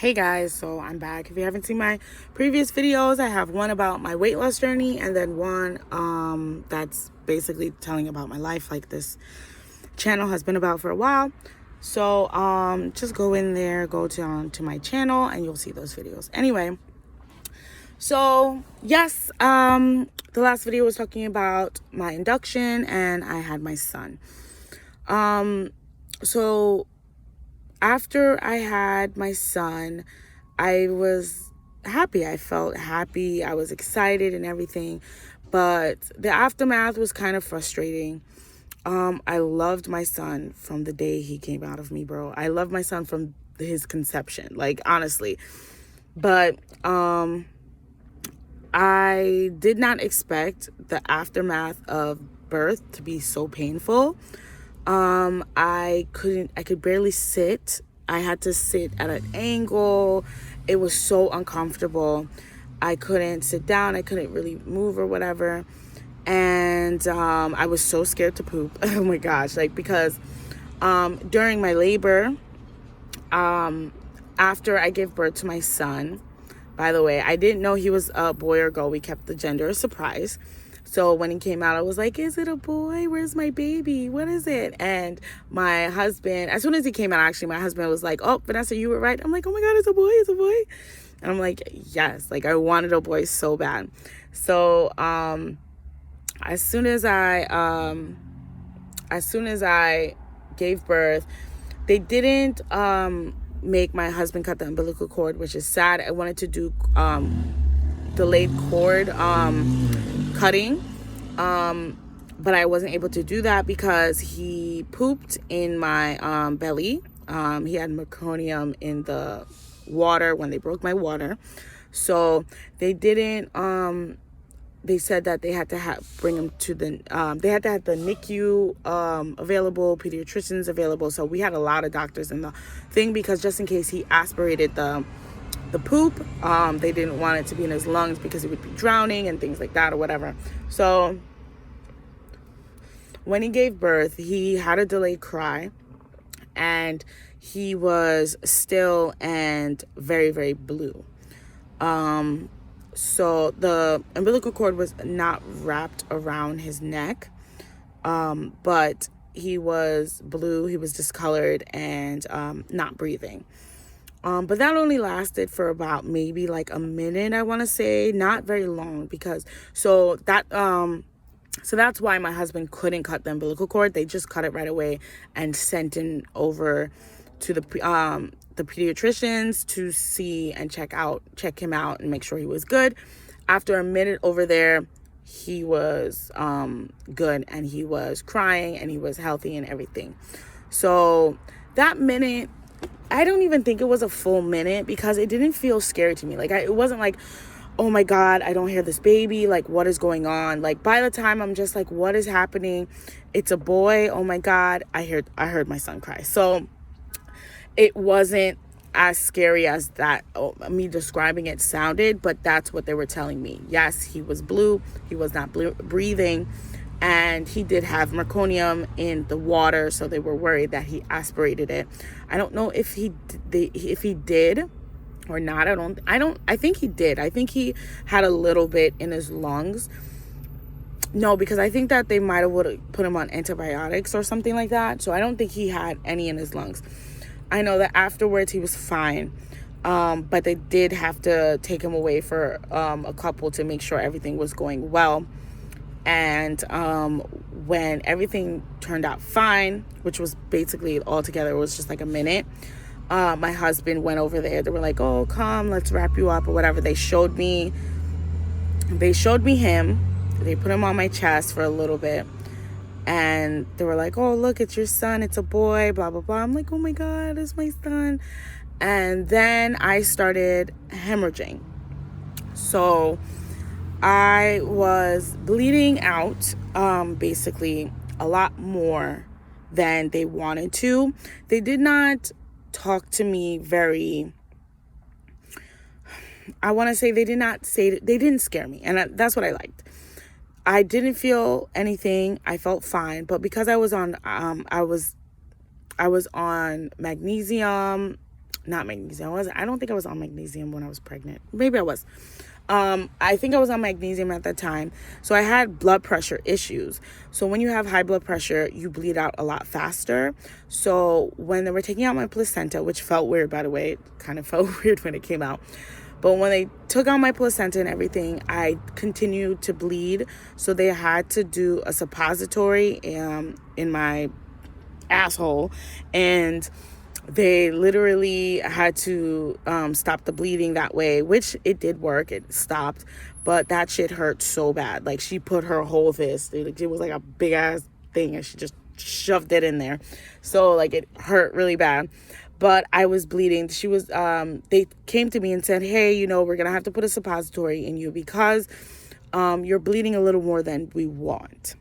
Hey guys, so I'm back. If you haven't seen my previous videos, I have one about my weight loss journey and then one that's basically telling about my life, like this channel has been about for a while. So just go in there, go to my channel, and you'll see those videos. Anyway, so yes, the last video was talking about my induction and I had my son. So after I had my son, I was happy. I felt happy. I was excited and everything. But the aftermath was kind of frustrating. I loved my son from the day he came out of me, bro. I loved my son from his conception, like honestly. But I did not expect the aftermath of birth to be so painful. I could barely sit. I had to sit at an angle. It was so uncomfortable. I couldn't sit down. I couldn't really move or whatever. And I was so scared to poop. Oh my gosh, because during my labor, after I gave birth to my son, by the way, I didn't know he was a boy or girl. We kept the gender a surprise. So when he came out, I was like, is it a boy? Where's my baby? What is it? And my husband, as soon as he came out, actually, my husband was like, oh, Vanessa, you were right. I'm like, oh my God, it's a boy, it's a boy. And I'm like, yes, I wanted a boy so bad. So as soon as I gave birth, they didn't make my husband cut the umbilical cord, which is sad. I wanted to do delayed cord cutting, but I wasn't able to do that because he pooped in my belly. He had meconium in the water when they broke my water, so they didn't they said that they had to bring him to the they had to have the NICU available, pediatricians available. So we had a lot of doctors in the thing because just in case he aspirated the poop, they didn't want it to be in his lungs because he would be drowning and things like that or whatever. So when he gave birth, he had a delayed cry and he was still and very, very blue. So the umbilical cord was not wrapped around his neck, but he was blue, he was discolored and not breathing. But that only lasted for about maybe a minute, I want to say, not very long, because so that's why my husband couldn't cut the umbilical cord. They just cut it right away and sent him over to the pediatricians to see and check him out and make sure he was good. After a minute over there, he was good and he was crying and he was healthy and everything. So that minute, I don't even think it was a full minute because it didn't feel scary to me. It wasn't like, oh my God, I don't hear this baby. What is going on? By the time I'm just like, what is happening? It's a boy. Oh my God. I heard my son cry. So it wasn't as scary as that me describing it sounded, but that's what they were telling me. Yes, he was blue. He was not breathing. And he did have meconium in the water, so they were worried that he aspirated it. I don't know if he did or not. I think he did. I think he had a little bit in his lungs. No, because I think that they might have would have put him on antibiotics or something like that. So I don't think he had any in his lungs. I know that afterwards he was fine. But they did have to take him away for a couple to make sure everything was going well. And when everything turned out fine, which was basically altogether, it was just a minute, my husband went over there. They were like, oh, come, let's wrap you up or whatever. They showed me him. They put him on my chest for a little bit. And they were like, oh, look, it's your son. It's a boy, blah, blah, blah. I'm like, oh, my God, it's my son. And then I started hemorrhaging. So I was bleeding out, basically a lot more than they wanted to. They did not talk to me I want to say they didn't scare me. And that's what I liked. I didn't feel anything. I felt fine. But because I was on magnesium, not magnesium. I don't think I was on magnesium when I was pregnant. Maybe I was. I think I was on magnesium at that time. So I had blood pressure issues. So when you have high blood pressure, you bleed out a lot faster. So when they were taking out my placenta, which felt weird, by the way, it kind of felt weird when it came out. But when they took out my placenta and everything, I continued to bleed. So they had to do a suppository in my asshole, and they literally had to stop the bleeding that way, which it did work. It stopped, but that shit hurt so bad. Like, she put her whole fist, it was like a big ass thing, and she just shoved it in there. So like, it hurt really bad, but I was bleeding. She was they came to me and said, hey, you know, we're gonna have to put a suppository in you because you're bleeding a little more than we want.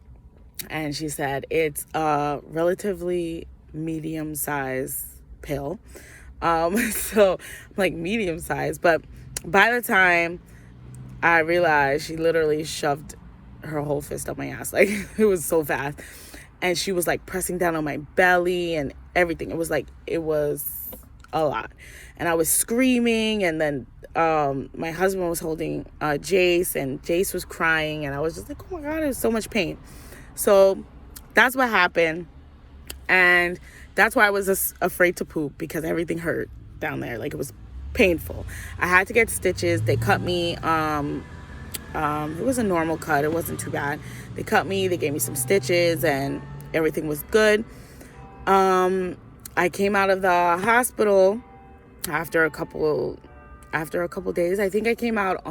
And she said it's a relatively medium size pill. So like, medium size, but by the time I realized, she literally shoved her whole fist up my ass. Like, it was so fast. And she was like pressing down on my belly and everything. It was a lot. And I was screaming, and then my husband was holding Jace, and Jace was crying, and I was just like, oh my God, there's so much pain. So that's what happened. And that's why I was afraid to poop, because everything hurt down there. Like, it was painful. I had to get stitches. They cut me. It was a normal cut. It wasn't too bad. They cut me. They gave me some stitches, and everything was good. I came out of the hospital after a couple days. I think I came out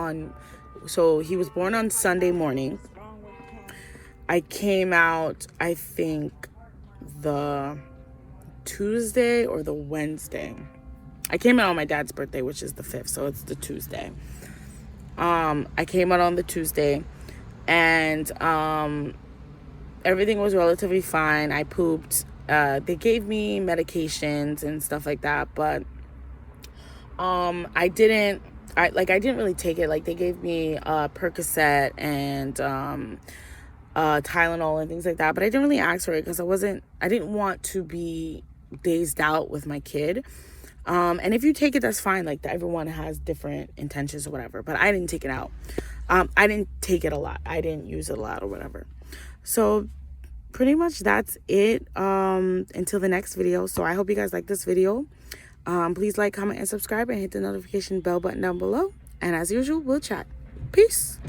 so he was born on Sunday morning. I came out, I think, the Tuesday or the Wednesday. I came out on my dad's birthday, which is the 5th, so it's the Tuesday. I came out on the Tuesday, and everything was relatively fine. I pooped. They gave me medications and stuff like that, but I didn't really take it. Like, they gave me Percocet and Tylenol and things like that, but I didn't really ask for it because I didn't want to be dazed out with my kid. And if you take it, that's fine. Like, everyone has different intentions or whatever, but I didn't take it out. I didn't take it a lot. I didn't use it a lot or whatever. So pretty much that's it until the next video. So I hope you guys like this video. Please like, comment, and subscribe, and hit the notification bell button down below. And as usual, we'll chat. Peace.